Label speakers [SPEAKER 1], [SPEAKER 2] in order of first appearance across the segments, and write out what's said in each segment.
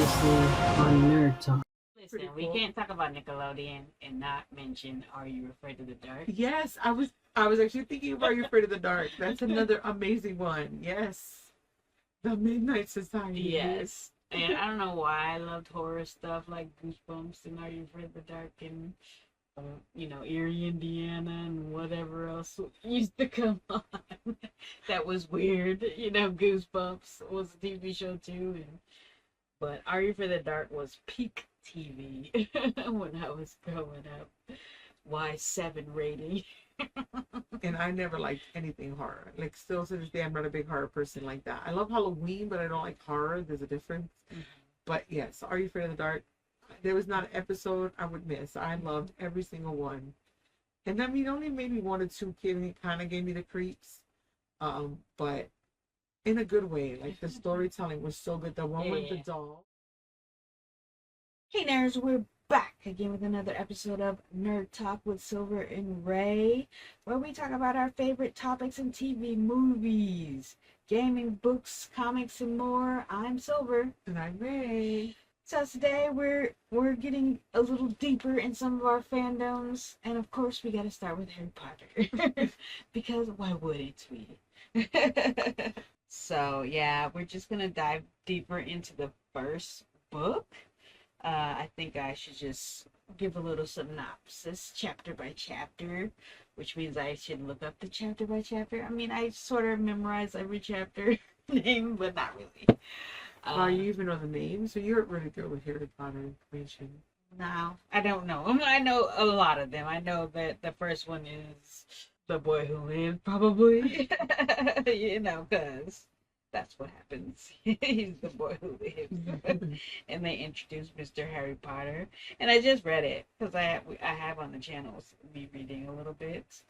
[SPEAKER 1] previously on NerdTalk.
[SPEAKER 2] Listen, we can't talk about Nickelodeon and not mention Are You Afraid of the Dark?
[SPEAKER 3] Yes, I was actually thinking of Are You Afraid of the Dark? That's another amazing one. Yes. The Midnight Society.
[SPEAKER 2] Yes. And I don't know why I loved horror stuff like Goosebumps and Are You Afraid of the Dark and Erie, Indiana, and whatever else used to come on. That was weird. Goosebumps was a TV show too. But Are You Afraid of the Dark was peak TV when I was growing up. Y7 rating.
[SPEAKER 3] And I never liked anything horror. Like, still to this day, I'm not a big horror person like that. I love Halloween, but I don't like horror. There's a difference. Mm-hmm. But yes, Are You Afraid of the Dark? There was not an episode I would miss. I loved every single one. And I mean, only maybe one or two kind of gave me the creeps. But in a good way. Like, the storytelling was so good. The one with the doll.
[SPEAKER 2] Hey nerds, we're back again with another episode of Nerd Talk with Silver and Ray, where we talk about our favorite topics in TV, movies, gaming, books, comics, and more. I'm Silver.
[SPEAKER 3] And I'm Ray.
[SPEAKER 2] So today we're getting a little deeper in some of our fandoms, and of course we got to start with Harry Potter because why wouldn't we? So yeah, we're just gonna dive deeper into the first book. I think I should just give a little synopsis, chapter by chapter, which means I should look up the chapter by chapter. I mean, I sort of memorize every chapter name, but not really.
[SPEAKER 3] You even know the names? So you're really good with Harry Potter information.
[SPEAKER 2] No, I don't know. I know a lot of them. I know that the first one is The Boy Who Lived, probably. Because that's what happens. He's the boy who lives. And they introduced Mr. Harry Potter. And I just read it because I have on the channel me reading a little bit.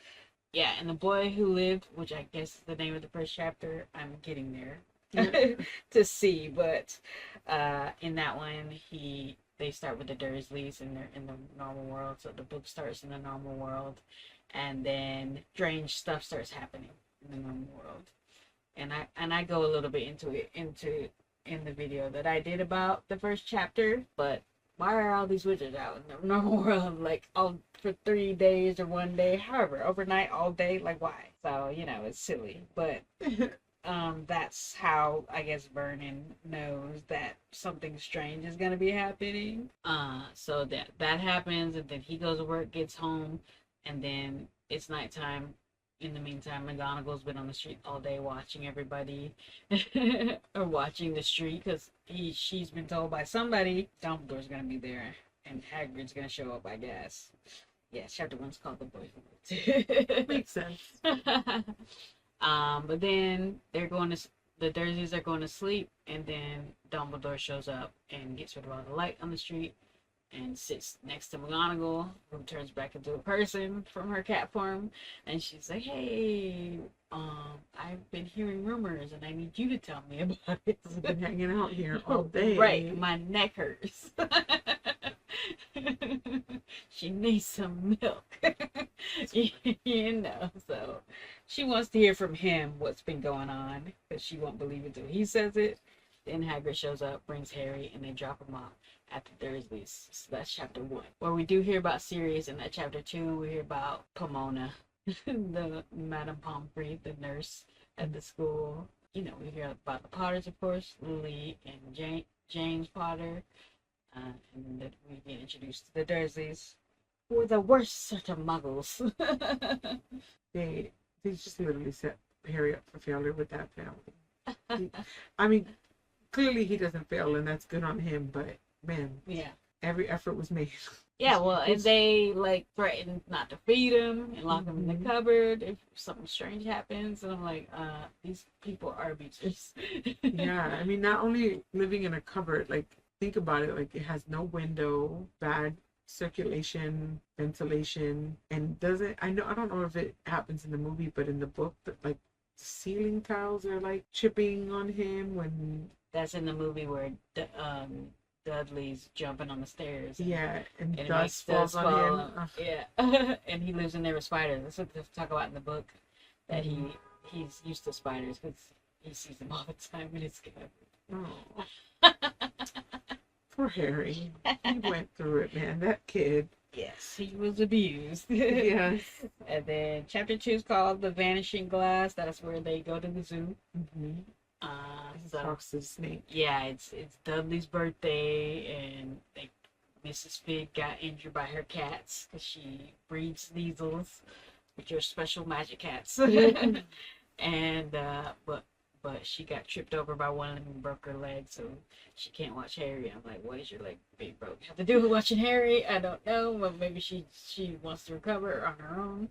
[SPEAKER 2] Yeah, and The Boy Who Lived, which I guess is the name of the first chapter, I'm getting there to see. But in that one, they start with the Dursleys and they're in the normal world. So the book starts in the normal world. And then strange stuff starts happening in the normal world. And I go a little bit in the video that I did about the first chapter, but why are all these wizards out in the normal world like all for 3 days or 1 day, however, overnight, all day, like why? So, it's silly. But that's how I guess Vernon knows that something strange is gonna be happening. So that happens, and then he goes to work, gets home, and then it's nighttime. In the meantime, McGonagall's been on the street all day watching everybody, or watching the street, because she's been told by somebody Dumbledore's gonna be there, and Hagrid's gonna show up, I guess. Yeah, chapter 1's called The Boy Who Lived.
[SPEAKER 3] Makes sense.
[SPEAKER 2] But then the Dursleys are going to sleep, and then Dumbledore shows up and gets rid of all the light on the street, and sits next to McGonagall, who turns back into a person from her cat form, and she's like, "Hey, I've been hearing rumors, and I need you to tell me about it.
[SPEAKER 3] I've been hanging out here all day.
[SPEAKER 2] Right, my neck hurts. She needs some milk." So she wants to hear from him what's been going on, because she won't believe it until he says it. Then Hagrid shows up, brings Harry, and they drop him off at the Dursleys. So that's chapter 1. Where we do hear about Sirius in that chapter 2, we hear about Pomona, the Madame Pomfrey, the nurse at the school. We hear about the Potters, of course, Lily and James Potter. And then we get introduced to the Dursleys, who are the worst sort of muggles.
[SPEAKER 3] They just literally set Harry up for failure with that family. I mean, clearly he doesn't fail, and that's good on him, but man,
[SPEAKER 2] yeah,
[SPEAKER 3] every effort was made.
[SPEAKER 2] Yeah, well, and they threatened not to feed him and lock him in the cupboard if something strange happens. And I'm like, these people are beaches.
[SPEAKER 3] Yeah, I mean, not only living in a cupboard, think about it, it has no window, bad circulation, ventilation, and I don't know if it happens in the movie, but in the book, the ceiling tiles are chipping on him when.
[SPEAKER 2] That's in the movie where Dudley's jumping on the stairs.
[SPEAKER 3] And dust falls on him.
[SPEAKER 2] Yeah, and he lives in there with spiders. That's what they talk about in the book. That he's used to spiders because he sees them all the time in his cabin.
[SPEAKER 3] Oh. Poor Harry. He went through it, man. That kid.
[SPEAKER 2] Yes, he was abused.
[SPEAKER 3] Yes.
[SPEAKER 2] And then chapter 2 is called The Vanishing Glass. That's where they go to the zoo.
[SPEAKER 3] Mm-hmm.
[SPEAKER 2] So
[SPEAKER 3] Talks to the snake.
[SPEAKER 2] yeah, it's Dudley's birthday, and Mrs. Fig got injured by her cats because she breeds Sneasels, which are special magic cats. And but she got tripped over by one of them and broke her leg, so she can't watch Harry. I'm like, what is your leg being broke have to do with watching Harry? I don't know, but maybe she wants to recover on her own.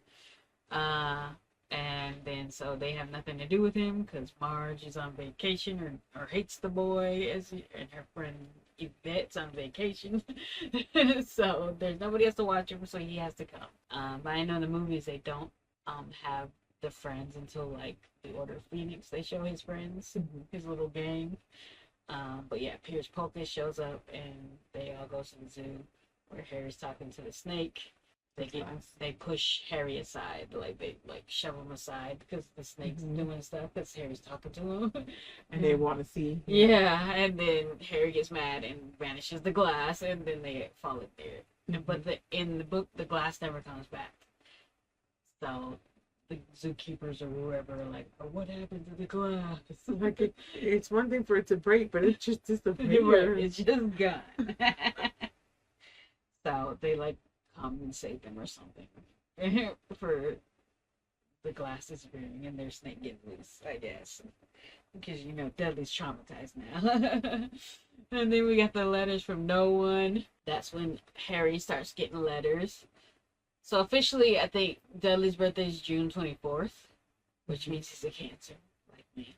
[SPEAKER 2] And then so they have nothing to do with him because Marge is on vacation or hates the boy, and her friend Yvette's on vacation. So there's nobody else to watch him, so he has to come. But I know in the movies they don't have the friends until like the Order of Phoenix. They show his friends, his little gang. But yeah, Piers Polka shows up and they all go to the zoo where Harry's talking to the snake. They push Harry aside, they shove him aside because the snake's doing stuff because Harry's talking to him.
[SPEAKER 3] And they want to see.
[SPEAKER 2] Yeah, and then Harry gets mad and vanishes the glass, and then they fall in there. But in the book, the glass never comes back. So the zookeepers or whoever are like, oh, what happened to the glass?
[SPEAKER 3] Like it's one thing for it to break, but it just disappears.
[SPEAKER 2] Right, it's just gone. So they come and save them or something for the glass disappearing and their snake getting loose, I guess, because Dudley's traumatized now. And then we got the letters from no one. That's when Harry starts getting letters. So officially, I think Dudley's birthday is June 24th, which means he's a Cancer, like me.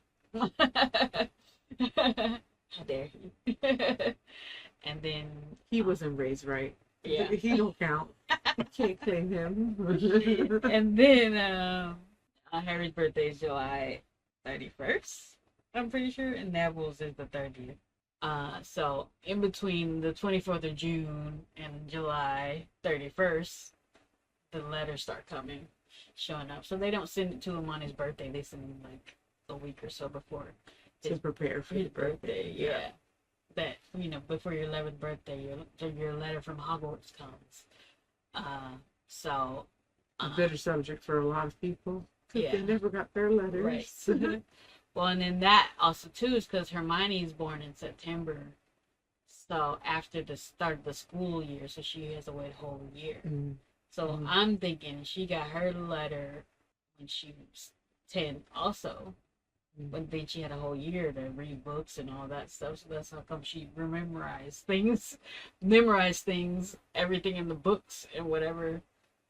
[SPEAKER 2] How dare he? And then
[SPEAKER 3] he wasn't raised right.
[SPEAKER 2] Yeah,
[SPEAKER 3] he don't count. Can't claim him.
[SPEAKER 2] And then Harry's birthday is July 31st, I'm pretty sure, and Neville's is the 30th. So in between the 24th of June and July 31st, the letters start showing up. So they don't send it to him on his birthday. They send him a week or so before
[SPEAKER 3] to prepare for his birthday.
[SPEAKER 2] Yeah. That before your 11th birthday, your letter from Hogwarts comes. So
[SPEAKER 3] a bitter subject for a lot of people because they never got their letters.
[SPEAKER 2] Right. Well, and then that also too is because Hermione is born in September, so after the start of the school year, so she has to wait a whole year. So I'm thinking she got her letter when she was 10 also. But then she had a whole year to read books and all that stuff. So that's how come she memorized things, everything in the books and whatever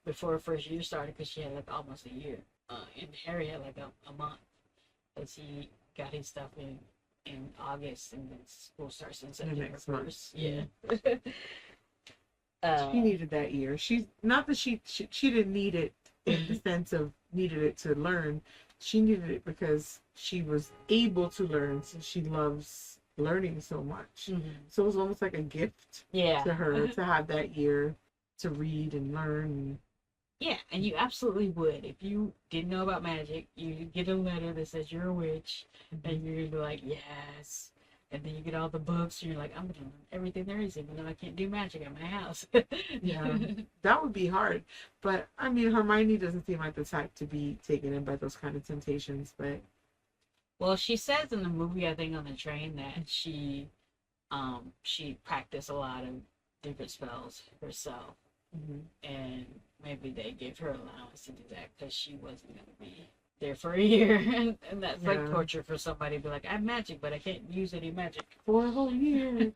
[SPEAKER 2] before her first year started because she had almost a year. And Harry had a month because he got his stuff in August and then school starts in September
[SPEAKER 3] next month.
[SPEAKER 2] Yeah.
[SPEAKER 3] She needed that year. She's not that she didn't need it in the sense of needed it to learn. She needed it because she was able to learn since she loves learning so much. So it was almost like a gift to her to have that year to read and learn.
[SPEAKER 2] Yeah, and you absolutely would. If you didn't know about magic, you get a letter that says you're a witch, and you're going to be like, yes. And then you get all the books, and you're like, I'm going to learn everything there is, even though I can't do magic at my house.
[SPEAKER 3] Yeah, that would be hard. But, I mean, Hermione doesn't seem like the type to be taken in by those kind of temptations, but...
[SPEAKER 2] Well, she says in the movie, I think, on the train, that she practiced a lot of different spells herself. And maybe they gave her allowance to do that because she wasn't going to be there for a year. And that's like torture for somebody to be like, I'm magic, but I can't use any magic
[SPEAKER 3] for a whole year.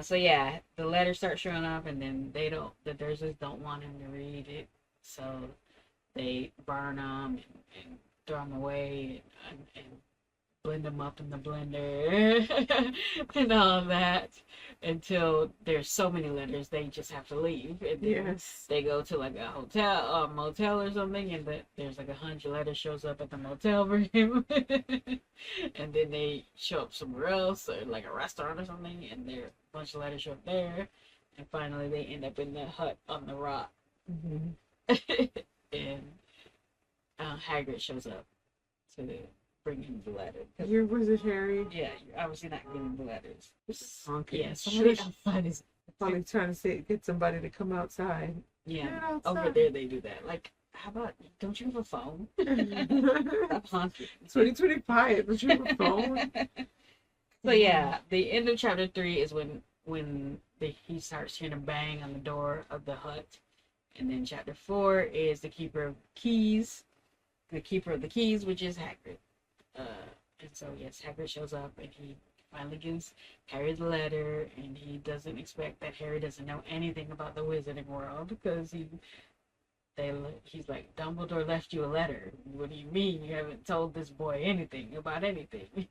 [SPEAKER 2] So yeah, the letters start showing up, and then the Dursleys don't want him to read it, so they burn them and throw them away and blend them up in the blender and all that until there's so many letters they just have to leave. And then they go to a hotel, motel or something, and there's 100 letters shows up at the motel for him. And then they show up somewhere else, or a restaurant or something, and there a bunch of letters show up there. And finally they end up in the hut on the rock. And Hagrid shows up to bring him the letter. 'Cause,
[SPEAKER 3] Your wizard Harry.
[SPEAKER 2] yeah, you're obviously not getting the letters.
[SPEAKER 3] Honking.
[SPEAKER 2] Yeah, somebody
[SPEAKER 3] Shush.
[SPEAKER 2] outside is.
[SPEAKER 3] Probably trying to say get somebody to come outside.
[SPEAKER 2] Yeah,
[SPEAKER 3] Get outside.
[SPEAKER 2] over there they do that. Like, how about, don't you have a phone? Stop honking.
[SPEAKER 3] 2025, but you have a phone?
[SPEAKER 2] So yeah, the end of chapter 3 is when he starts hearing a bang on the door of the hut, and then chapter 4 is the keeper of keys, which is Hagrid. And so yes, Hagrid shows up and he finally gives Harry the letter, and he doesn't expect that Harry doesn't know anything about the wizarding world because he's like, Dumbledore left you a letter. What do you mean you haven't told this boy anything about anything?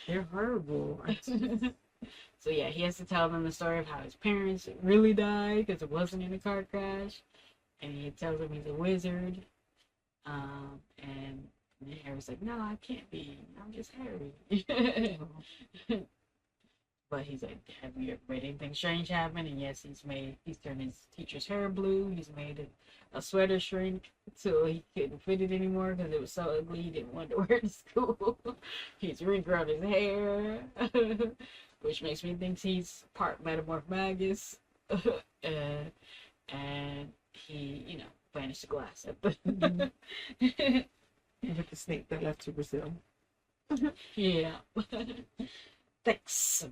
[SPEAKER 3] They're horrible.
[SPEAKER 2] So yeah, he has to tell them the story of how his parents really died because it wasn't in a car crash, and he tells them he's a wizard. And Harry's like, no, I can't be. I'm just Harry. But he's like, have you ever read anything strange happen? And yes, he's turned his teacher's hair blue. He's made a sweater shrink so he couldn't fit it anymore because it was so ugly he didn't want to wear it to school. He's regrown his hair, which makes me think he's part metamorph magus. And he, vanished the glass at the
[SPEAKER 3] With the snake that left to Brazil.
[SPEAKER 2] yeah. Thanks.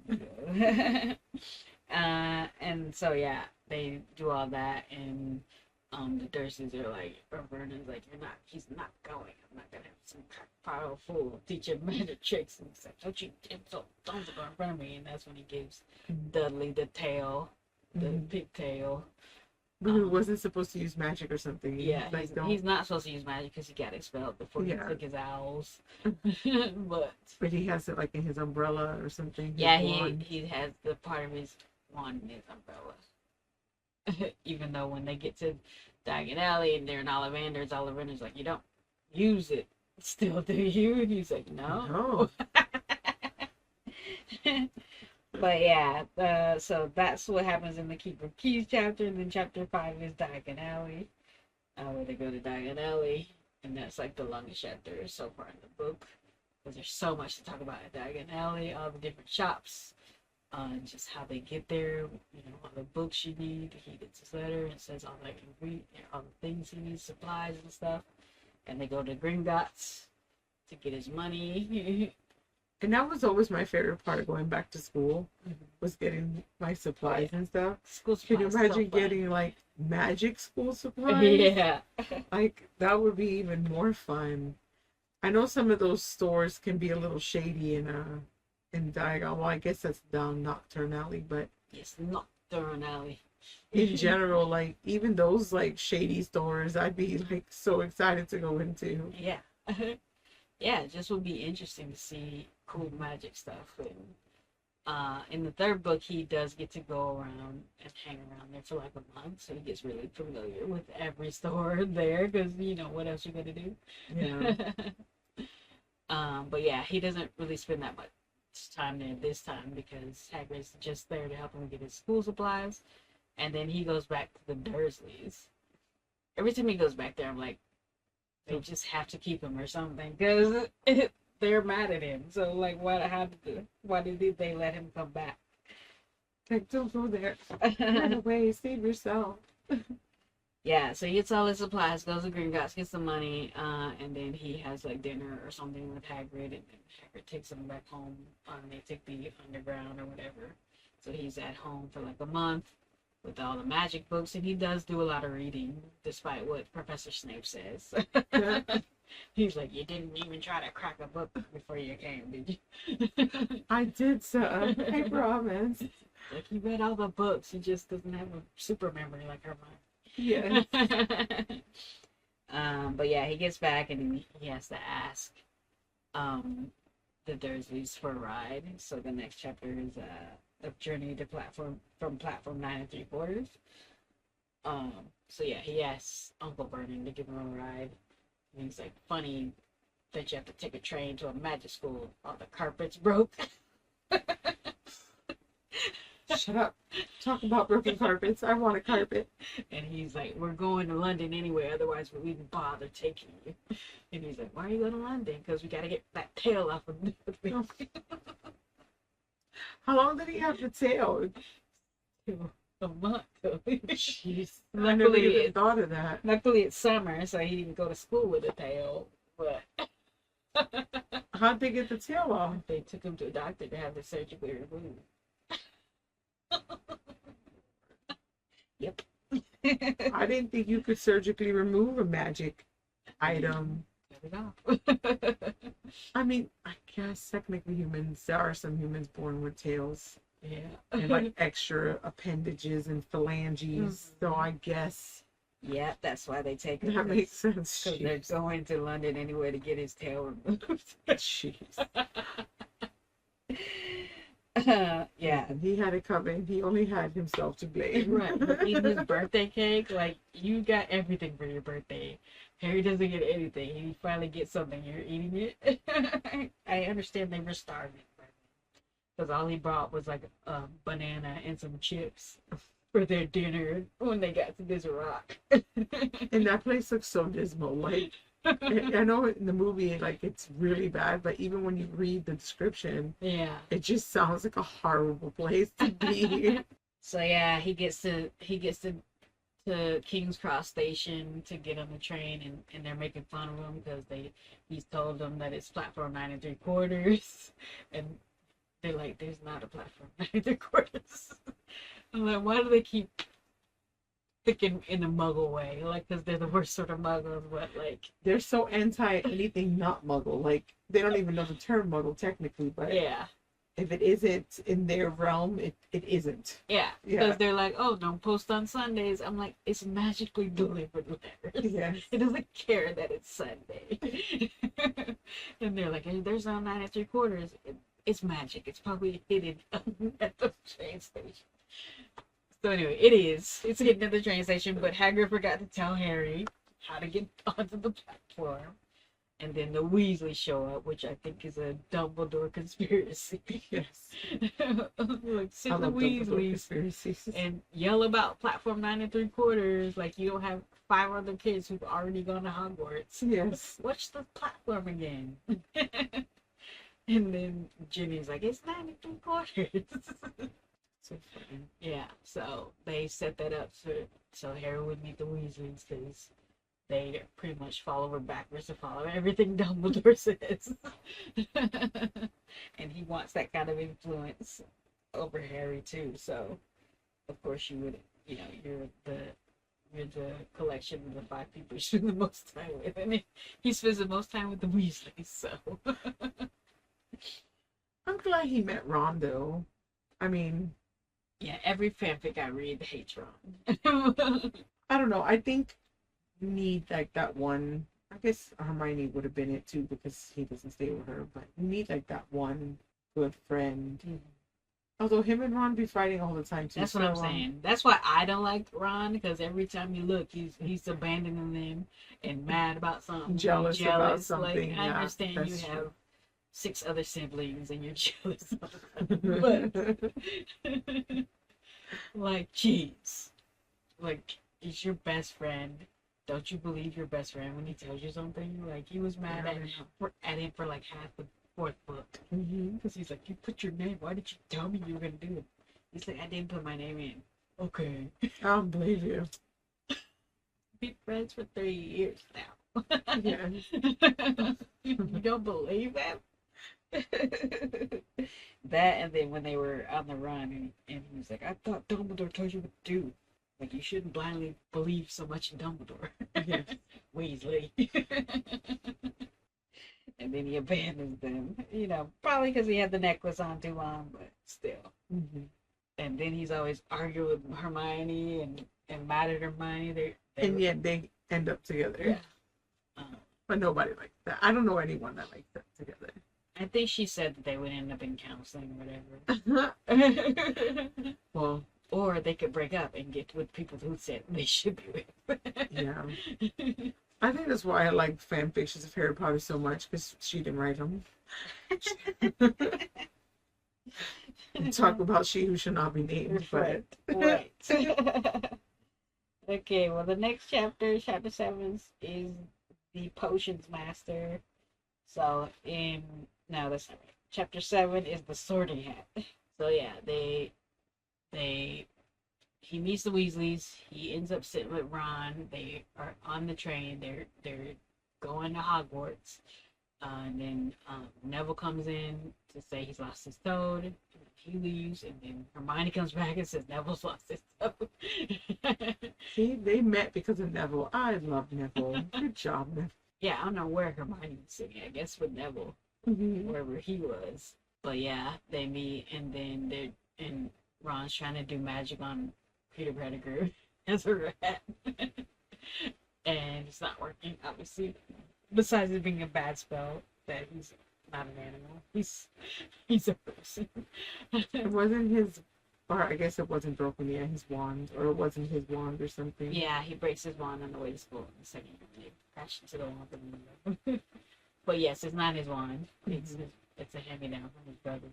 [SPEAKER 2] And so yeah, they do all that, and the Dursleys are like, or Vernon's like, he's not going. I'm not gonna have some powerful teacher magic tricks and stuff. Don't go in front of me. And that's when he gives Dudley the tail, the pigtail.
[SPEAKER 3] But he wasn't supposed to use magic or something.
[SPEAKER 2] Yeah,
[SPEAKER 3] like,
[SPEAKER 2] he's not supposed to use magic because he got expelled before he took his owls. But
[SPEAKER 3] he has it like in his umbrella or something.
[SPEAKER 2] Yeah, he has the part of his wand in his umbrella. Even though when they get to Diagon Alley and they're in Ollivander's like, you don't use it still, do you? And he's like, no. But yeah, so that's what happens in the Keeper of Keys chapter. And then chapter 5 is Diagon Alley, where they go to Diagon Alley. And that's like the longest chapter so far in the book, because there's so much to talk about at Diagon Alley, all the different shops, just how they get there, all the books you need. He gets his letter and says all the things he needs, supplies and stuff. And they go to Gringotts to get his money.
[SPEAKER 3] And that was always my favorite part of going back to school, was getting my supplies and stuff.
[SPEAKER 2] School supplies.
[SPEAKER 3] Can you imagine getting like magic school supplies?
[SPEAKER 2] Yeah.
[SPEAKER 3] Like, that would be even more fun. I know some of those stores can be a little shady in Diagon. Well, I guess that's down Nocturne Alley, but
[SPEAKER 2] Yes, Nocturne Alley.
[SPEAKER 3] in general, like, even those like shady stores, I'd be like so excited to go into.
[SPEAKER 2] Yeah. Yeah, it just would be interesting to see cool magic stuff. And in the third book, he does get to go around and hang around there for like a month, so he gets really familiar with every store there, because what else you gonna do?
[SPEAKER 3] Yeah.
[SPEAKER 2] But yeah, he doesn't really spend that much time there this time because Hagrid's just there to help him get his school supplies, and then he goes back to the Dursleys. Every time he goes back there, I'm like, they just have to keep him or something, because they're mad at him. So like, why did they let him come back?
[SPEAKER 3] Like, don't go there. Run away, save yourself.
[SPEAKER 2] Yeah, so he gets all his supplies, goes to Gringotts, gets the money, and then he has like dinner or something with Hagrid, and then Hagrid takes him back home, and they take the underground or whatever. So he's at home for like a month with all the magic books, and he does do a lot of reading, despite what Professor Snape says. He's like, you didn't even try to crack a book before you came, did you?
[SPEAKER 3] I did, sir. I promise.
[SPEAKER 2] Like, he read all the books, he just doesn't have a super memory like Hermione.
[SPEAKER 3] Yeah.
[SPEAKER 2] But yeah, he gets back and he has to ask the Dursleys for a ride. So the next chapter is a journey to platform 9 3/4. So yeah, he asks Uncle Vernon to give him a ride. And he's like, funny that you have to take a train to a magic school. All the carpets broke.
[SPEAKER 3] Shut up. Talk about broken carpets. I want a carpet.
[SPEAKER 2] And he's like, we're going to London anyway, otherwise we wouldn't bother taking you. And he's like, why are you going to London? Because we got to get that tail off of me.
[SPEAKER 3] How long did he have the tail?
[SPEAKER 2] A month.
[SPEAKER 3] Jeez. I never even thought of that.
[SPEAKER 2] Luckily it's summer, so he didn't go to school with a tail. But
[SPEAKER 3] how'd they get the tail off?
[SPEAKER 2] They took him to a doctor to have the surgically removed. Yep.
[SPEAKER 3] I didn't think you could surgically remove a magic item. I mean, I guess technically humans, there are some humans born with tails.
[SPEAKER 2] Yeah.
[SPEAKER 3] And like extra appendages and phalanges. So I guess.
[SPEAKER 2] Yeah, that's why they take him.
[SPEAKER 3] That makes sense.
[SPEAKER 2] Because they're going to London anyway to get his tail removed.
[SPEAKER 3] Jeez.
[SPEAKER 2] Yeah.
[SPEAKER 3] And he had it coming. He only had himself to blame.
[SPEAKER 2] Right. But eating his birthday cake, like, you got everything for your birthday. Harry doesn't get anything. He finally gets something. You're eating it. I understand they were starving. Because all he brought was like a banana and some chips for their dinner when they got to this rock.
[SPEAKER 3] And that place looks so dismal. Like, I know in the movie, like, it's really bad, but even when you read the description,
[SPEAKER 2] yeah,
[SPEAKER 3] it just sounds like a horrible place to be.
[SPEAKER 2] So yeah, he gets to King's Cross Station to get on the train, and they're making fun of him because he's told them that it's platform 9 3/4, and they're like, there's not a platform 9 3/4. I'm like, why do they keep thinking in a muggle way? Like, because they're the worst sort of muggles, but like...
[SPEAKER 3] They're so anti anything not muggle. Like, they don't even know the term muggle technically, but...
[SPEAKER 2] Yeah.
[SPEAKER 3] If it isn't in their realm, it isn't.
[SPEAKER 2] Yeah, because they're like, oh, don't post on Sundays. I'm like, it's magically delivered letters.
[SPEAKER 3] Yes.
[SPEAKER 2] It doesn't care that it's Sunday. And they're like, hey, there's no 9 3/4. It's magic. It's probably hidden at the train station. So anyway, it's hidden at the train station, but Hagrid forgot to tell Harry how to get onto the platform. And then the Weasleys show up, which I think is a Dumbledore conspiracy.
[SPEAKER 3] Yes.
[SPEAKER 2] Like, send the Weasleys and yell about platform 9 3/4. Like, you don't have 5 other kids who've already gone to Hogwarts.
[SPEAKER 3] Yes.
[SPEAKER 2] Watch the platform again. And then Ginny's like, it's 9 3/4.
[SPEAKER 3] So funny.
[SPEAKER 2] Yeah, so they set that up so Harry would meet the Weasleys because they pretty much follow her backwards to follow everything Dumbledore says. And he wants that kind of influence over Harry too. So of course you would, you're the collection of the 5 people you spend the most time with. And he spends the most time with the Weasleys, so
[SPEAKER 3] I'm glad he met Ron though. I mean,
[SPEAKER 2] yeah, every fanfic I read hates Ron.
[SPEAKER 3] I don't know. I think you need like that one. I guess Hermione would have been it too because he doesn't stay with her. But you need like that one good friend. Mm-hmm. Although him and Ron be fighting all the time too.
[SPEAKER 2] That's what I'm saying. That's why I don't like Ron, because every time you look, he's abandoning them and mad about something.
[SPEAKER 3] Jealous about something.
[SPEAKER 2] Like, I understand you
[SPEAKER 3] true.
[SPEAKER 2] have 6 other siblings and you're jealous of them. But like, jeez, like, he's your best friend. Don't you believe your best friend when he tells you something? Like, he was mad at him for like half the 4th book. Because he's like, you put your name. Why did you tell me you were going to do it? He's like, I didn't put my name in. Okay.
[SPEAKER 3] I don't believe you.
[SPEAKER 2] Been friends for 3 years now.
[SPEAKER 3] Yeah.
[SPEAKER 2] You don't believe that? That, and then when they were on the run, and he was like, I thought Dumbledore told you what to do. Like, you shouldn't blindly believe so much in Dumbledore.
[SPEAKER 3] Yes.
[SPEAKER 2] Weasley. And then he abandons them. Probably because he had the necklace on too long, but still.
[SPEAKER 3] Mm-hmm.
[SPEAKER 2] And then he's always arguing with Hermione and mad at Hermione.
[SPEAKER 3] And yet they end up together.
[SPEAKER 2] Yeah.
[SPEAKER 3] But nobody likes that. I don't know anyone that likes that together.
[SPEAKER 2] I think she said that they would end up in counseling or whatever.
[SPEAKER 3] Well,
[SPEAKER 2] or they could break up and get with people who said they should be with.
[SPEAKER 3] Yeah. I think that's why I like fan fictions of Harry Potter so much, because she didn't write them. Talk about she who should not be named, but
[SPEAKER 2] Right. Okay, well, the next chapter, chapter 7, is the potions master. So, no, that's not right. Chapter 7 is the sorting hat. So, yeah, he meets the Weasleys. He ends up sitting with Ron. They are on the train. They're going to Hogwarts. And then Neville comes in to say he's lost his toad. And he leaves, and then Hermione comes back and says Neville's lost his toad.
[SPEAKER 3] see, they met because of Neville. I love Neville. Good job, Neville.
[SPEAKER 2] Yeah, I don't know where Hermione was sitting. I guess with Neville, wherever he was. But yeah, they meet, and then Ron's trying to do magic on Peter Pettigrew as a rat, and it's not working. Obviously, besides it being a bad spell, that he's not an animal. He's a person.
[SPEAKER 3] It wasn't his, or I guess it wasn't broken yet, his wand, or it wasn't his wand or something.
[SPEAKER 2] Yeah, he breaks his wand on the way to school in the second year. They crash into the wand. But yes, it's not his wand. It's a hand-me-down from his brother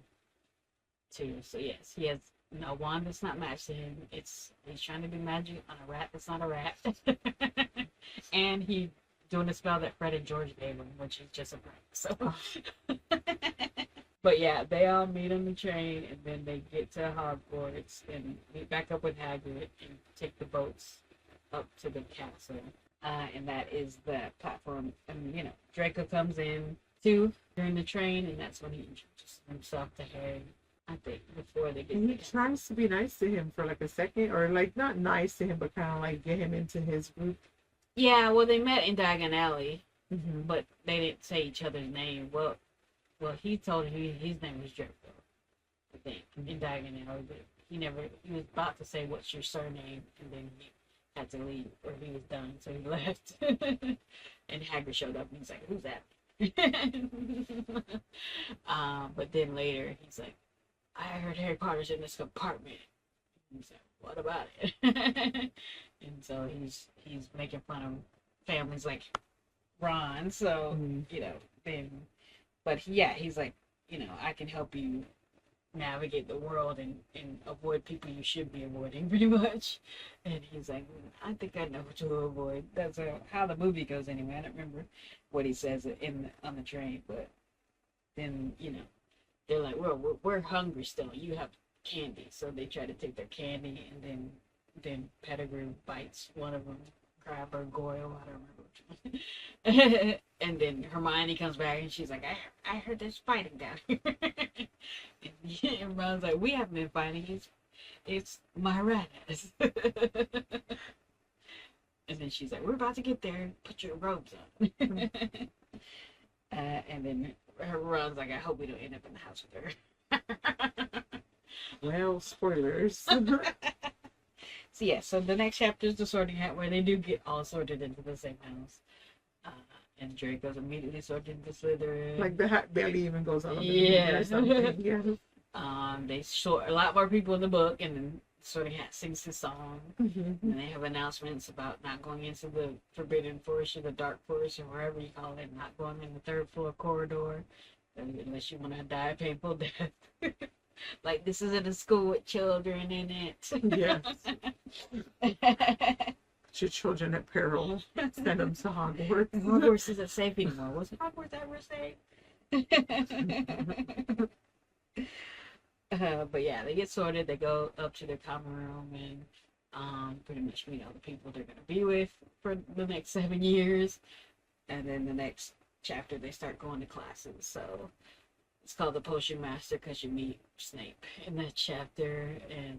[SPEAKER 2] too. So yes, he has a wand that's not matched to him. He's trying to do magic on a rat that's not a rat. And he doing a spell that Fred and George gave him, which is just a prank. So but yeah, they all meet on the train, and then they get to Hogwarts and meet back up with Hagrid and take the boats up to the castle. And that is the platform. And Draco comes in too during the train, and that's when he introduces himself to Harry. I think before they get.
[SPEAKER 3] And he tries to be nice to him for like a second, or like not nice to him, but kind of like get him into his group.
[SPEAKER 2] Yeah, well, they met in Diagon Alley, but they didn't say each other's name. Well, he told him his name was Draco, I think, in Diagon Alley, but he was about to say, "What's your surname?" And then he had to leave, or he was done, so he left. And Hagrid showed up, and he's like, "Who's that?" But then later, he's like, "I heard Harry Potter's in this compartment." He's like, "What about it?" And so he's making fun of families like Ron. So then, but yeah, he's like, I can help you navigate the world and avoid people you should be avoiding, pretty much. And he's like, I think I know what to avoid. That's how the movie goes anyway. I don't remember what he says on the train, but then they're like, well, we're hungry still. You have candy, so they try to take their candy, and then Pettigrew bites one of them, Crab or Goyle, I don't remember which one. And then Hermione comes back and she's like, I heard there's fighting down here. And Ron's like, we haven't been fighting, it's my rat ass. And then she's like, we're about to get there, put your robes on. And then Ron's like, I hope we don't end up in the house with her.
[SPEAKER 3] Well, spoilers.
[SPEAKER 2] So yeah, so the next chapter is the sorting hat, where they do get all sorted into the same house. And Draco's immediately sorted into Slytherin.
[SPEAKER 3] Like the hat barely even goes on.
[SPEAKER 2] Yeah.
[SPEAKER 3] Or something. Yeah.
[SPEAKER 2] They sort a lot more people in the book, and then the sorting hat sings his song.
[SPEAKER 3] And
[SPEAKER 2] And they have announcements about not going into the Forbidden Forest or the Dark Forest or wherever you call it, not going in the third floor corridor, unless you want to die a painful death. Like, this isn't a school with children in it.
[SPEAKER 3] Yes. Put your children at peril. Send them to Hogwarts.
[SPEAKER 2] Hogwarts isn't safe anymore. Was Hogwarts ever safe? But yeah, they get sorted. They go up to their common room and pretty much meet all the people they're going to be with for the next 7 years. And then the next chapter, they start going to classes. So it's called the Potion Master because you meet Snape in that chapter.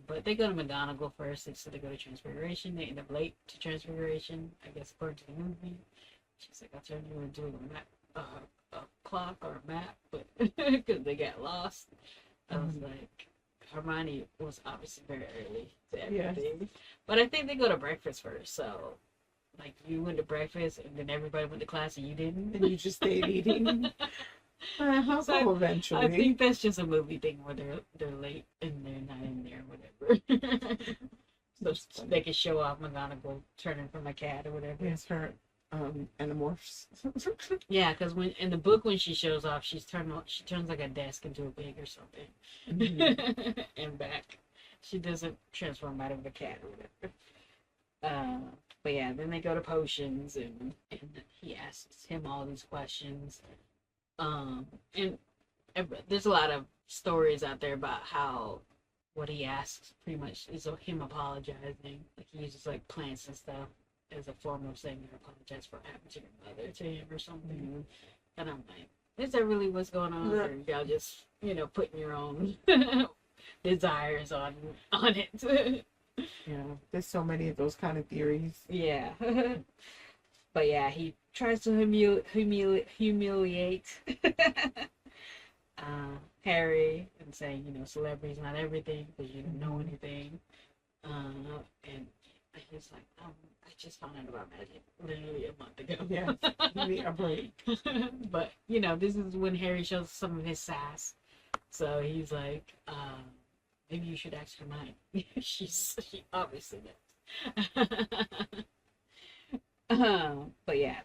[SPEAKER 2] But they go to McGonagall first, so they go to Transfiguration. They end up late to Transfiguration, I guess, according to the movie. She's like, I'll turn you into a clock or a map, but because they got lost. I was like, Hermione was obviously very early to everything. Yes. But I think they go to breakfast first, so like you went to breakfast and then everybody went to class and you didn't.
[SPEAKER 3] And you just stayed eating. So eventually.
[SPEAKER 2] I think that's just a movie thing where they're late and they're not in there, whatever. So they can show off McGonagall turning from a cat or whatever.
[SPEAKER 3] Yes, her animorphs.
[SPEAKER 2] Yeah, because when in the book when she shows off, she turns like a desk into a pig or something, and back. She doesn't transform out of a cat or whatever. But yeah, then they go to potions, and he asks him all these questions. And there's a lot of stories out there about how what he asks pretty much is him apologizing. Like he uses like plants and stuff as a form of saying I apologize for what happened to your mother to him or something. And I'm like, is that really what's going on? Or y'all just, putting your own desires on it?
[SPEAKER 3] Yeah, there's so many of those kind of theories.
[SPEAKER 2] Yeah. But yeah, he tries to humiliate Harry and saying, celebrity's not everything because you don't know anything. And he's like, I just found out about magic literally a month ago.
[SPEAKER 3] Yeah, give me a break.
[SPEAKER 2] But, this is when Harry shows some of his sass. So he's like, maybe you should ask Hermione. She obviously does. But yeah,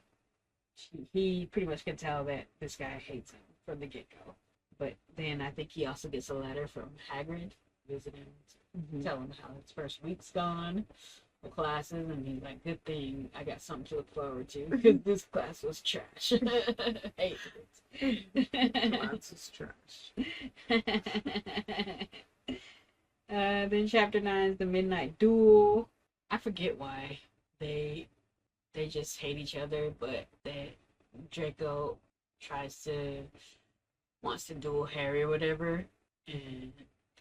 [SPEAKER 2] he pretty much can tell that this guy hates him from the get-go. But then I think he also gets a letter from Hagrid visiting to tell him how his first week's gone for classes, and he's like, good thing I got something to look forward to because this class was trash. Hated it.
[SPEAKER 3] Class is trash.
[SPEAKER 2] Then chapter 9 is the Midnight Duel. I forget why they just hate each other, but that Draco wants to duel Harry or whatever, and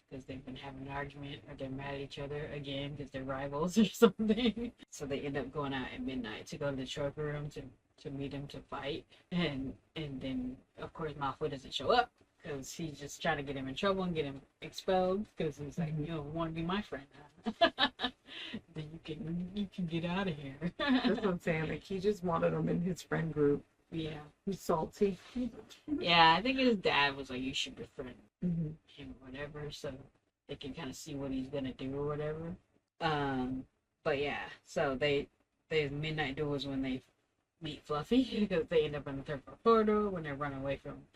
[SPEAKER 2] because they've been having an argument or they're mad at each other again because they're rivals or something. So they end up going out at midnight to go to the trophy room to meet him to fight, and then of course Malfoy doesn't show up because he's just trying to get him in trouble and get him expelled because he's like, you don't want to be my friend, huh? Then you can get out of here.
[SPEAKER 3] That's what I'm saying. Like he just wanted him in his friend group.
[SPEAKER 2] Yeah,
[SPEAKER 3] he's salty.
[SPEAKER 2] Yeah, I think his dad was like, you should befriend
[SPEAKER 3] Mm-hmm.
[SPEAKER 2] him or whatever, so they can kind of see what he's gonna do or whatever. But yeah, so the midnight duel is when they meet Fluffy because they end up in the third floor corridor when they're running away from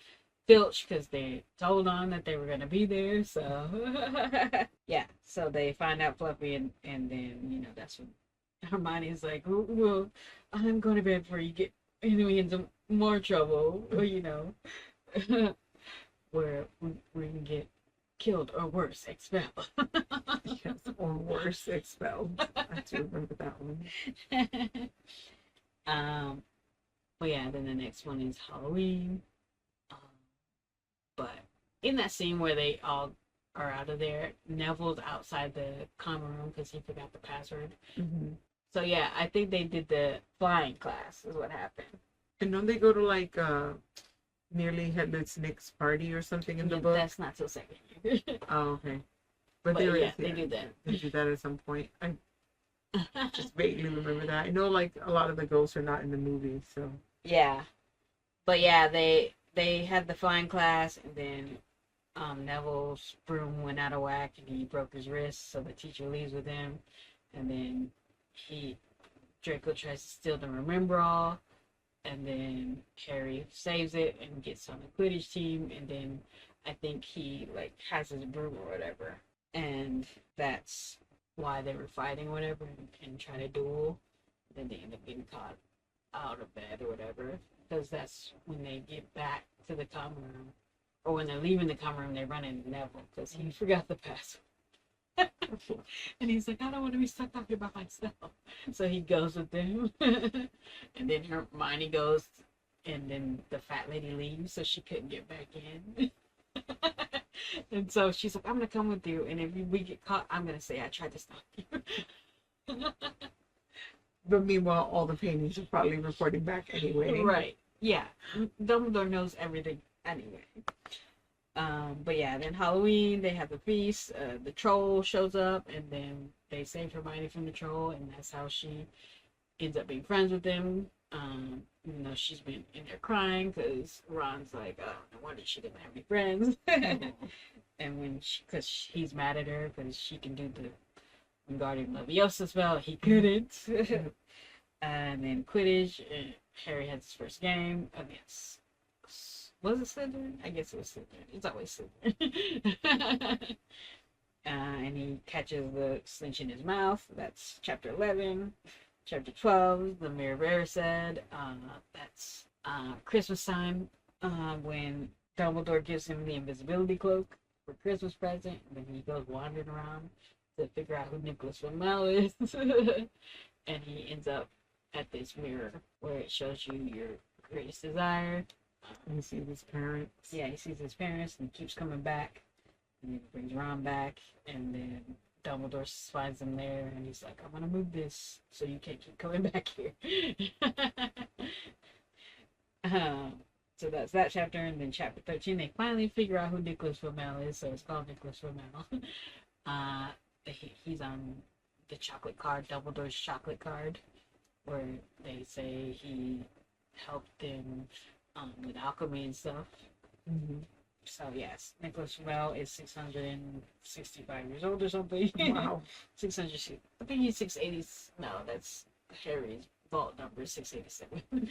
[SPEAKER 2] Filch because they told on that they were gonna be there. So yeah, so they find out Fluffy, and then that's when Hermione's like, well, I'm going to bed before you get into more trouble, or where we can get killed or worse, expelled.
[SPEAKER 3] Yes, or worse, expelled. I do remember that one.
[SPEAKER 2] But yeah, then the next one is Halloween. But in that scene where they all are out of there, Neville's outside the common room because he forgot the password.
[SPEAKER 3] Mm-hmm.
[SPEAKER 2] So yeah, I think they did the flying class is what happened.
[SPEAKER 3] And don't they go to like Nearly Headless Nick's party or something in the book?
[SPEAKER 2] That's not till second year.
[SPEAKER 3] Oh, okay. But
[SPEAKER 2] yeah,
[SPEAKER 3] is,
[SPEAKER 2] they do that.
[SPEAKER 3] They do that at some point. I just vaguely remember that. I know like a lot of the ghosts are not in the movie, so.
[SPEAKER 2] Yeah. But yeah, they had the flying class, and then Neville's broom went out of whack and he broke his wrist, so the teacher leaves with him, and then Draco tries to steal the Remember All, and then Harry saves it and gets on the Quidditch team, and then I think he like has his broom or whatever, and that's why they were fighting or whatever and trying to duel. Then they end up getting caught out of bed or whatever, because that's when they get back to the common room, or when they're leaving the common room, they run into Neville because he forgot the password. And he's like, I don't want to be stuck out here by myself. So he goes with them. And then Hermione goes, and then the fat lady leaves, so she couldn't get back in. And so she's like, I'm going to come with you, and if we get caught, I'm going to say I tried to stop you.
[SPEAKER 3] But meanwhile, all the paintings are probably reporting back anyway.
[SPEAKER 2] Right. Yeah. Dumbledore knows everything anyway. But yeah, then Halloween, they have the feast, the troll shows up, and then they save Hermione from the troll, and that's how she ends up being friends with them. Even though she's been in there crying, because Ron's like, oh, no wonder she didn't have any friends. And because he's mad at her, because she can do the Wingardium Leviosa spell, he couldn't. And then Quidditch, Harry has his first game against, was it Slytherin? I guess it was Slytherin. It's always Slytherin. And he catches the stench in his mouth. That's chapter 11. Chapter 12, the Mirror Bearer said. That's Christmas time, when Dumbledore gives him the invisibility cloak for Christmas present. And then he goes wandering around to figure out who Nicholas Flamel is. And he ends up at this mirror where it shows you your greatest desire.
[SPEAKER 3] He sees his parents.
[SPEAKER 2] Yeah, he sees his parents and he keeps coming back. And he brings Ron back, and then Dumbledore finds him there, and he's like, "I'm gonna move this so you can't keep coming back here." So that's that chapter, and then chapter 13, they finally figure out who Nicholas Flamel is, so it's called Nicholas Flamel. He's on the chocolate card, Dumbledore's chocolate card, where they say he helped them with alchemy and stuff.
[SPEAKER 3] Mm-hmm.
[SPEAKER 2] So yes, Nicholas Flamel is 665 years old or something.
[SPEAKER 3] Wow.
[SPEAKER 2] 600. I think he's 680. No, that's Harry's vault number, 687.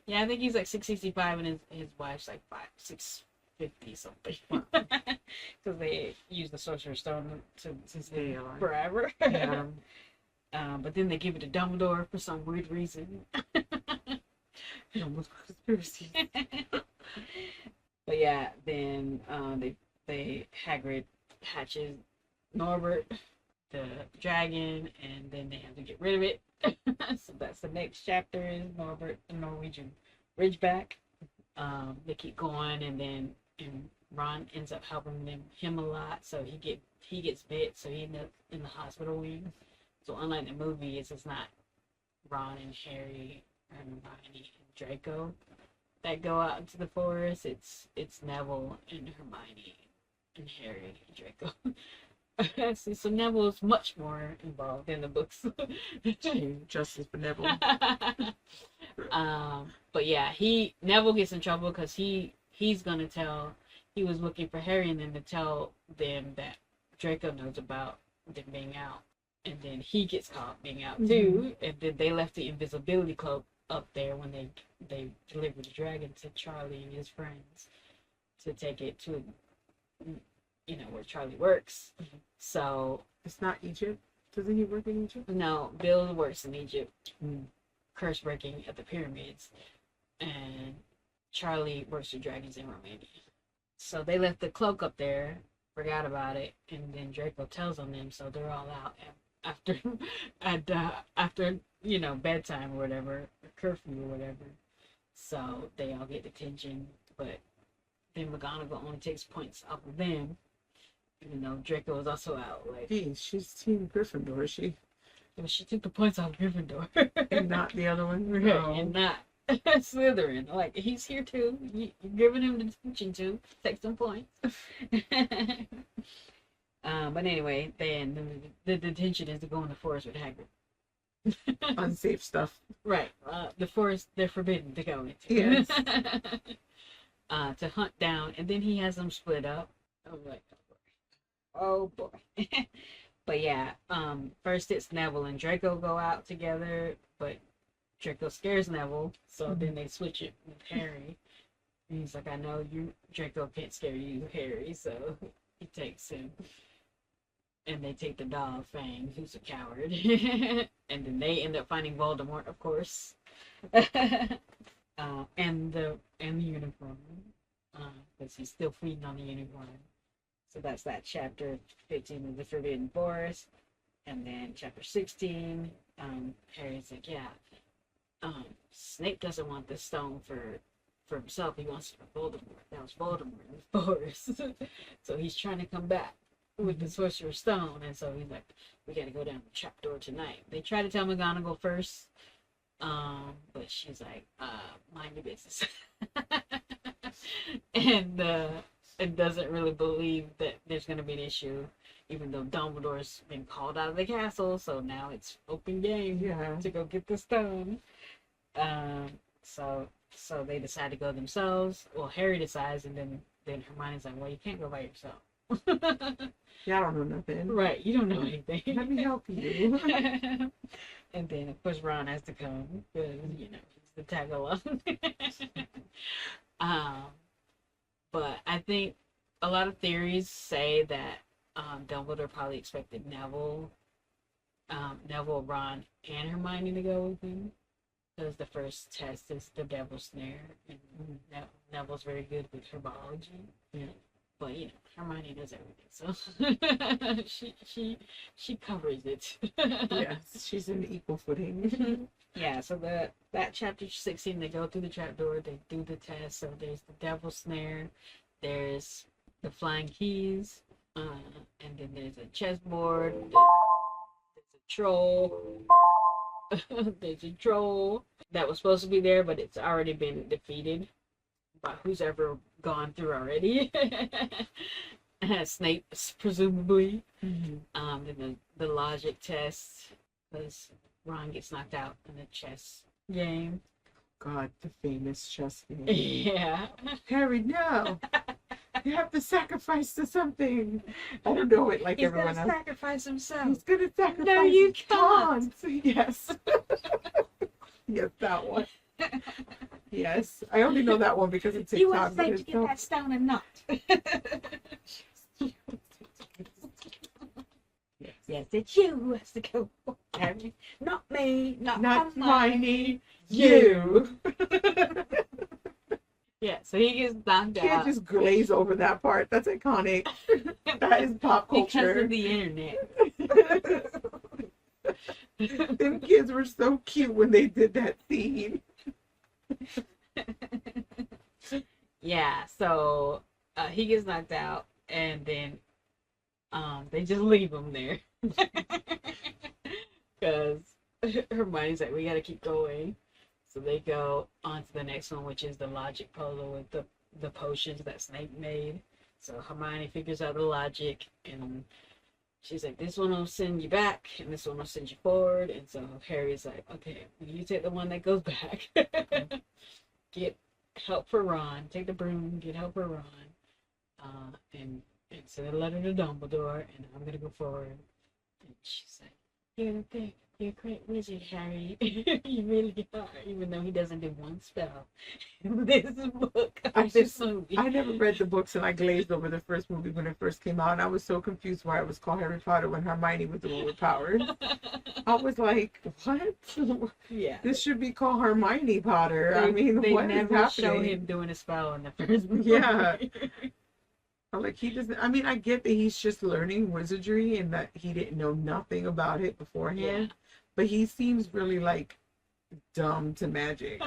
[SPEAKER 2] Yeah, I think he's like 665, and his wife's like 650 something. Because they use the Sorcerer's Stone to stay forever.
[SPEAKER 3] Yeah.
[SPEAKER 2] But then they give it to Dumbledore for some weird reason.
[SPEAKER 3] Almost conspiracy.
[SPEAKER 2] But yeah, then Hagrid hatches Norbert, the dragon, and then they have to get rid of it. So that's the next chapter, is Norbert, the Norwegian Ridgeback. They keep going, and Ron ends up helping him a lot. So he gets bit, so he ends up in the hospital wing. So unlike the movie, it's not Ron and Harry and Hermione and Draco that go out into the forest. It's Neville and Hermione and Harry and Draco. See, so Neville is much more involved in the books.
[SPEAKER 3] Justice for Neville.
[SPEAKER 2] But yeah, Neville gets in trouble because he's gonna tell, he was looking for Harry and them to tell them that Draco knows about them being out, and then he gets caught being out too. And then they left the invisibility cloak up there when they delivered the dragon to Charlie and his friends to take it to, where Charlie works. So
[SPEAKER 3] It's not Egypt. Doesn't he work in Egypt?
[SPEAKER 2] no, Bill works in Egypt, curse breaking at the pyramids, and Charlie works with dragons in Romania. So they left the cloak up there, forgot about it, and then Draco tells on them, so they're all out after bedtime or whatever, or curfew or whatever. So they all get detention, but then McGonagall only takes points off of them, even though Draco was also out. Like,
[SPEAKER 3] Hey, she's Team Gryffindor, is she?
[SPEAKER 2] she took the points off Gryffindor.
[SPEAKER 3] And not the other one?
[SPEAKER 2] Right, and not Slytherin. Like, he's here too. You're giving him detention too. Take some points. But anyway, then the detention is to go in the forest with Hagrid.
[SPEAKER 3] Unsafe stuff.
[SPEAKER 2] Right. The forest they're forbidden to go into.
[SPEAKER 3] Yes.
[SPEAKER 2] To hunt down, and then he has them split up. I'm like, oh boy. But yeah, first it's Neville and Draco go out together, but Draco scares Neville, so then they switch it with Harry. And he's like, I know Draco can't scare you, Harry, so he takes him. And they take the dog, Fang, who's a coward. And then they end up finding Voldemort, of course. And the uniform. Because he's still feeding on the uniform. So that's that chapter 15 of the Forbidden Forest. And then chapter 16, Harry's like, yeah, Snape doesn't want this stone for himself. He wants it for Voldemort. That was Voldemort in the forest. So he's trying to come back with the Sorcerer's Stone. And so he's like, we got to go down the trapdoor tonight. They try to tell McGonagall first. But she's like, mind your business. And doesn't really believe that there's going to be an issue, even though Dumbledore's been called out of the castle, so now it's open game to go get the stone. So they decide to go themselves. Well, Harry decides, and then Hermione's like, well, you can't go by yourself.
[SPEAKER 3] Yeah, I don't know nothing.
[SPEAKER 2] Right, you don't know anything.
[SPEAKER 3] Let me help you.
[SPEAKER 2] And then of course Ron has to come because he's the tag along. um, but I think a lot of theories say that Dumbledore probably expected Neville, Ron, and Hermione to go with him because the first test is the Devil's Snare, and Neville's very good with herbology.
[SPEAKER 3] Yeah.
[SPEAKER 2] But Hermione does everything, so she covers it.
[SPEAKER 3] Yes, she's in equal footing.
[SPEAKER 2] Yeah, so that chapter 16, they go through the trapdoor, they do the test. So there's the Devil's Snare, there's the flying keys, and then there's a chessboard, there's a troll. There's a troll that was supposed to be there, but it's already been defeated by who's ever gone through already. Snape, presumably.
[SPEAKER 3] Mm-hmm.
[SPEAKER 2] Then the logic test, because Ron gets knocked out in the chess game.
[SPEAKER 3] God, the famous chess game.
[SPEAKER 2] Yeah.
[SPEAKER 3] Harry, no! You have to sacrifice to something. I don't know it like
[SPEAKER 2] He's
[SPEAKER 3] everyone
[SPEAKER 2] gonna
[SPEAKER 3] else.
[SPEAKER 2] sacrifice himself.
[SPEAKER 3] He's gonna sacrifice.
[SPEAKER 2] No, you
[SPEAKER 3] his
[SPEAKER 2] can't.
[SPEAKER 3] pawns. Yes. Yes, that one. Yes, I only know that one because it's
[SPEAKER 2] You were
[SPEAKER 3] TikTok.
[SPEAKER 2] safe to get that stone and not. Yes, it's you who has to go. Harry. Not me. Not
[SPEAKER 3] Hermione. You.
[SPEAKER 2] Yeah, so he gets knocked
[SPEAKER 3] Can't
[SPEAKER 2] out
[SPEAKER 3] just glaze over that part. That's iconic. That is pop
[SPEAKER 2] because
[SPEAKER 3] culture.
[SPEAKER 2] of the internet.
[SPEAKER 3] Them kids were so cute when they did that scene.
[SPEAKER 2] Yeah, so he gets knocked out, and then they just leave him there because Hermione's like, we gotta keep going. So they go on to the next one, which is the logic puzzle with the potions that Snape made. So Hermione figures out the logic, and she's like, this one will send you back, and this one will send you forward. And so Harry's like, okay, you take the one that goes back. Get help for Ron. Take the broom, get help for Ron. And send a letter to Dumbledore, and I'm going to go forward. And she's like, you're a great wizard, Harry. You really are, even though he doesn't do one spell in this book.
[SPEAKER 3] I never read the books, and I glazed over the first movie when it first came out, and I was so confused why it was called Harry Potter when Hermione was the one with powers. I was like, what?
[SPEAKER 2] Yeah.
[SPEAKER 3] This should be called Hermione Potter.
[SPEAKER 2] They
[SPEAKER 3] what
[SPEAKER 2] never
[SPEAKER 3] is happening?
[SPEAKER 2] show him doing a spell in the first movie.
[SPEAKER 3] Yeah. I'm like, he doesn't. I get that he's just learning wizardry and that he didn't know nothing about it beforehand.
[SPEAKER 2] Yeah.
[SPEAKER 3] But he seems really like dumb to magic.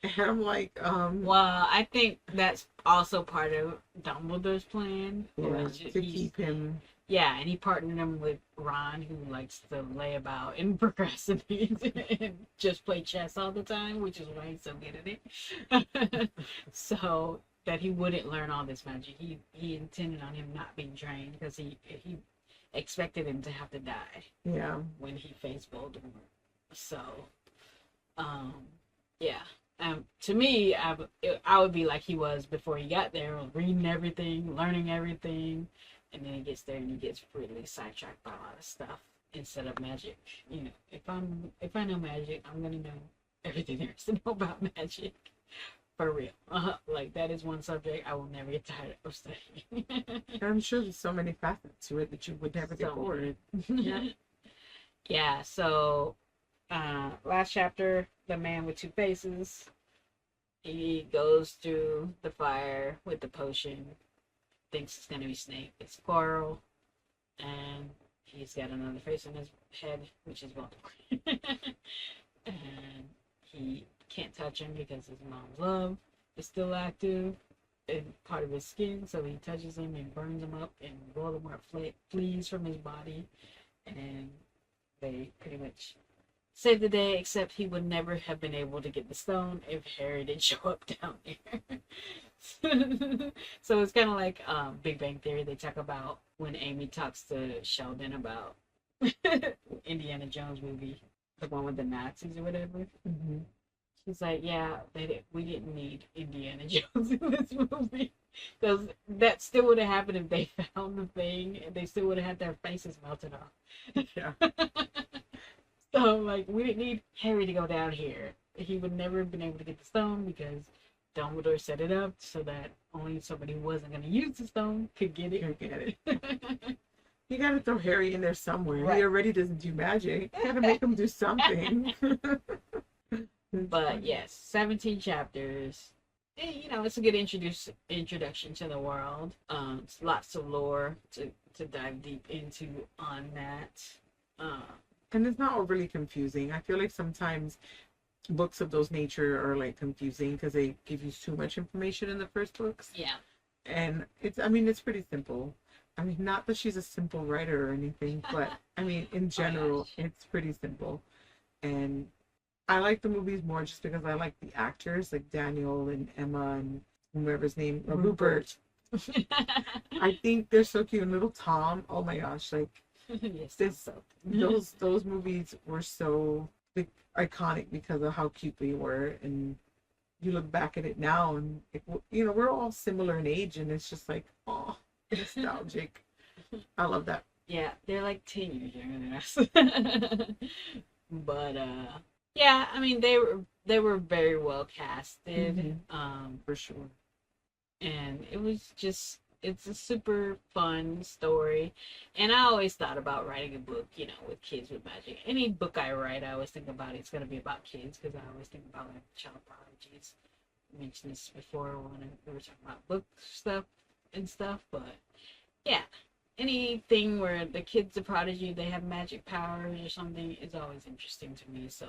[SPEAKER 3] And I'm like,
[SPEAKER 2] Well, I think that's also part of Dumbledore's plan.
[SPEAKER 3] to keep him.
[SPEAKER 2] Yeah, and he partnered him with Ron, who likes to lay about and procrastinate and just play chess all the time, which is why he's so good at it. So that he wouldn't learn all this magic. He intended on him not being trained because he expected him to have to die.
[SPEAKER 3] Yeah.
[SPEAKER 2] When he faced Voldemort. So, yeah. To me, I would be like he was before he got there, reading everything, learning everything, and then he gets there and he gets really sidetracked by a lot of stuff instead of magic. If I know magic, I'm gonna know everything there is to know about magic. For real. Like, that is one subject I will never get tired of studying.
[SPEAKER 3] I'm sure there's so many facets to it that you would never get bored.
[SPEAKER 2] Yeah. Yeah, so last chapter, the man with two faces. He goes through the fire with the potion. Thinks it's gonna be Snape. It's Squirrel. And he's got another face on his head, which is Voldemort. And he can't touch him because his mom's love is still active in part of his skin, so he touches him and burns him up, and Voldemort flees from his body, and they pretty much save the day, except he would never have been able to get the stone if Harry didn't show up down there. So it's kind of like Big Bang Theory. They talk about when Amy talks to Sheldon about Indiana Jones movie, the one with the Nazis or whatever.
[SPEAKER 3] Mm-hmm.
[SPEAKER 2] He's like, yeah, we didn't need Indiana Jones in this movie. Because that still would have happened if they found the thing, and they still would have had their faces melted off.
[SPEAKER 3] Yeah.
[SPEAKER 2] So, like, we didn't need Harry to go down here. He would never have been able to get the stone because Dumbledore set it up so that only somebody who wasn't going to use the stone could get it.
[SPEAKER 3] Can't get it. You gotta throw Harry in there somewhere.
[SPEAKER 2] Right.
[SPEAKER 3] He already doesn't do magic. You gotta make him do something.
[SPEAKER 2] But yes, 17 chapters. You know, it's a good introduction to the world. It's lots of lore to dive deep into on that.
[SPEAKER 3] And it's not overly confusing. I feel like sometimes books of those nature are like confusing because they give you too much information in the first books.
[SPEAKER 2] Yeah.
[SPEAKER 3] And it's pretty simple. I mean, not that she's a simple writer or anything, but I mean, in general, it's pretty simple. And I like the movies more just because I like the actors, like Daniel and Emma and whoever's name, Rupert. I think they're so cute. And little Tom, oh my gosh, like
[SPEAKER 2] Yes,
[SPEAKER 3] those movies were so iconic because of how cute they were. And you look back at it now, and we're all similar in age, and it's just like, oh, nostalgic. I love that.
[SPEAKER 2] Yeah, they're like 10 years younger than us. But yeah, I mean they were very well casted.
[SPEAKER 3] For sure.
[SPEAKER 2] And it's a super fun story. And I always thought about writing a book, with kids with magic. Any book I write, I always think about it's gonna be about kids because I always think about like child prodigies. I mentioned this before when we were talking about book stuff and stuff, but yeah. Anything where the kid's a prodigy, they have magic powers or something is always interesting to me. So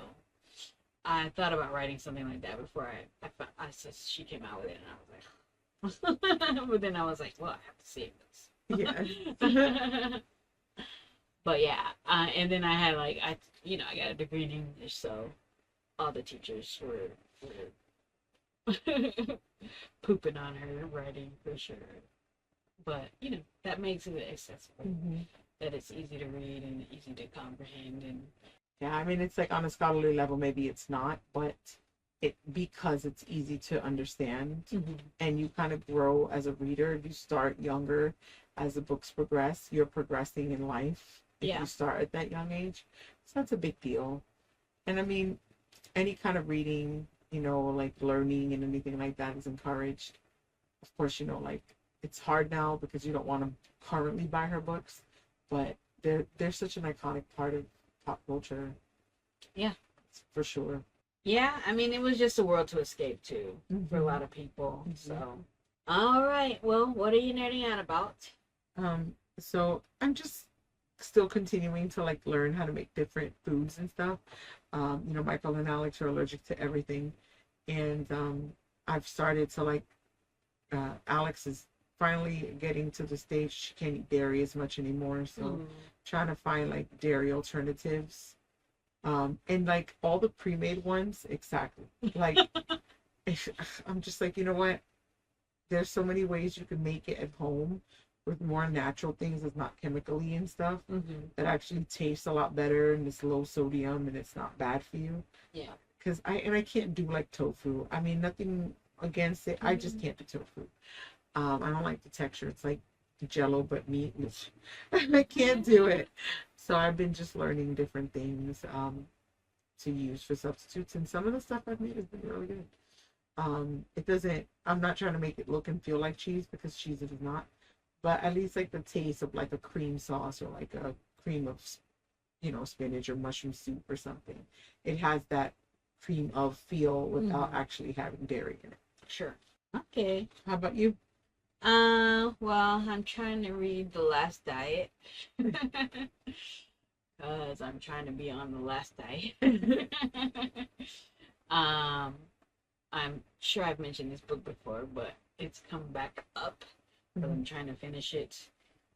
[SPEAKER 2] I thought about writing something like that before I said she came out with it, and I was like, but then I was like, well, I have to save this.
[SPEAKER 3] Yeah.
[SPEAKER 2] But yeah, and then I had I got a degree in English, so all the teachers were pooping on her writing for sure. But, that makes it accessible. That it's easy to read and easy to comprehend. And
[SPEAKER 3] yeah, I mean, it's like on a scholarly level, maybe it's not, but because it's easy to understand and you kind of grow as a reader. You start younger as the books progress. You're progressing in life if you start at that young age. So that's a big deal. And I mean, any kind of reading, like learning and anything like that is encouraged. Of course, it's hard now because you don't want to currently buy her books, but they're such an iconic part of pop culture.
[SPEAKER 2] Yeah,
[SPEAKER 3] for sure.
[SPEAKER 2] Yeah, I mean, it was just a world to escape to for a lot of people. So, all right. Well, what are you nerding out about?
[SPEAKER 3] So I'm just still continuing to learn how to make different foods and stuff. Michael and Alex are allergic to everything, and I've started to Alex is finally getting to the stage she can't eat dairy as much anymore, so trying to find dairy alternatives, and all the pre-made ones. Exactly. I'm just you know what, there's so many ways you can make it at home with more natural things that's not chemically and stuff that actually tastes a lot better, and it's low sodium and it's not bad for you.
[SPEAKER 2] Yeah, because
[SPEAKER 3] I can't do tofu. I mean, nothing against it, I just can't do tofu. I don't like the texture. It's like Jello but meat, which I can't do it. So I've been just learning different things to use for substitutes, and some of the stuff I've made has been really good. I'm not trying to make it look and feel like cheese because cheese it is not, but at least the taste of a cream sauce or a cream of spinach or mushroom soup or something. It has that cream of feel without actually having dairy in it.
[SPEAKER 2] Sure. Okay.
[SPEAKER 3] How about you?
[SPEAKER 2] Well, I'm trying to read The Last Diet because I'm trying to be on the last diet. I'm sure I've mentioned this book before, but it's come back up, but I'm trying to finish it.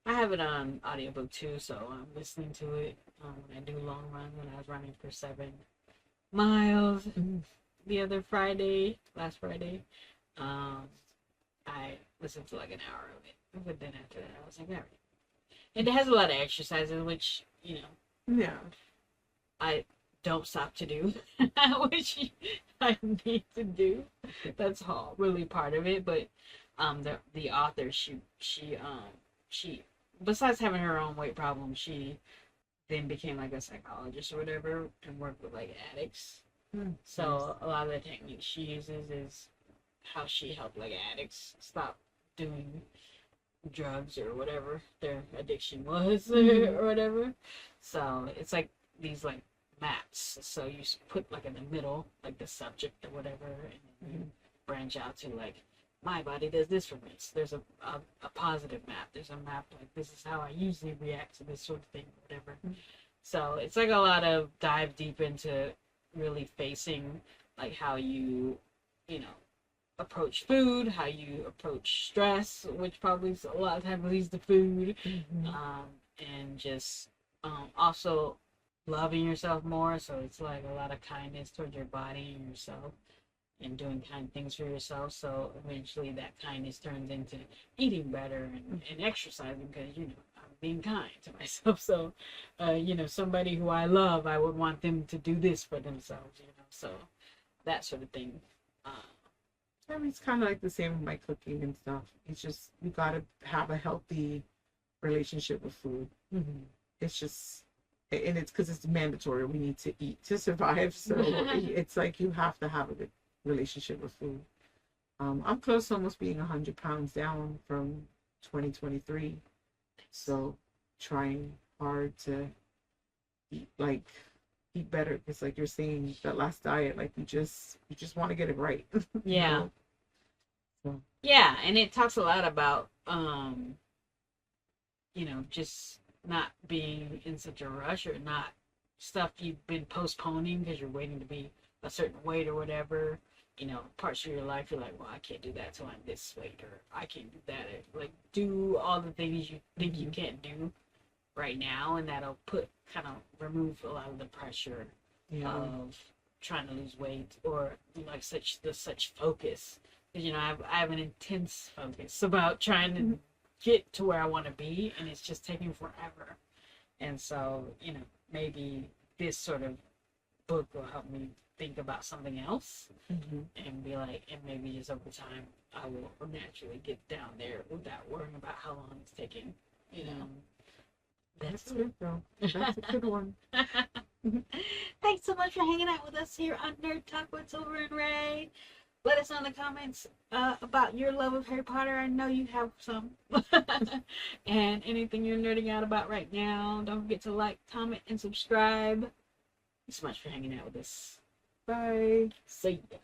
[SPEAKER 2] I have it on audiobook too, so I'm listening to it when I do long runs. When I was running for 7 miles the other last Friday, I listened to an hour of it, but then after that I was like, all right. And it has a lot of exercises, which I don't stop to do, which I need to do. That's all really part of it, but the author, she besides having her own weight problem, she then became like a psychologist or whatever and worked with like addicts. So a lot of the techniques she uses is how she helped like addicts stop doing drugs or whatever their addiction was or whatever. So it's like these like maps. So you put like in the middle like the subject or whatever, and then you branch out to like my body does this for me. So there's a positive map. There's a map like this is how I usually react to this sort of thing, whatever. So it's like a lot of dive deep into really facing like how you know, approach food, how you approach stress, which probably a lot of times leads to food, and just also loving yourself more. So it's like a lot of kindness towards your body and yourself, and doing kind things for yourself. So eventually that kindness turns into eating better and exercising because, you know, I'm being kind to myself. So, you know, somebody who I love, I would want them to do this for themselves, you know, so that sort of thing.
[SPEAKER 3] I mean, it's kind of like the same with my cooking and stuff. It's just, you got to have a healthy relationship with food. It's just, and it's because it's mandatory. We need to eat to survive. So it's like you have to have a good relationship with food. I'm close to almost being 100 pounds down from 2023. So trying hard to eat better, because like you're saying, that last diet, like you just want to get it right.
[SPEAKER 2] Yeah.
[SPEAKER 3] So.
[SPEAKER 2] Yeah, and it talks a lot about you know, just not being in such a rush, or not stuff you've been postponing because you're waiting to be a certain weight or whatever. You know, parts of your life you're like, well, I can't do that till I'm this weight, or I can't do that. Like, do all the things you think you can't do right now, and that'll kind of remove a lot of the pressure of trying to lose weight, or like such focus. Because, you know, I have an intense focus about trying to get to where I want to be, and it's just taking forever. And so, you know, maybe this sort of book will help me think about something else, and be like, and maybe just over time I will naturally get down there without worrying about how long it's taking, you know.
[SPEAKER 3] That's good though. That's a good one.
[SPEAKER 2] Thanks so much for hanging out with us here on Nerd Talk with Silver and Ray. Let us know in the comments about your love of Harry Potter. I know you have some. And anything you're nerding out about right now. Don't forget to like, comment, and subscribe. Thanks so much for hanging out with us.
[SPEAKER 3] Bye.
[SPEAKER 2] See ya.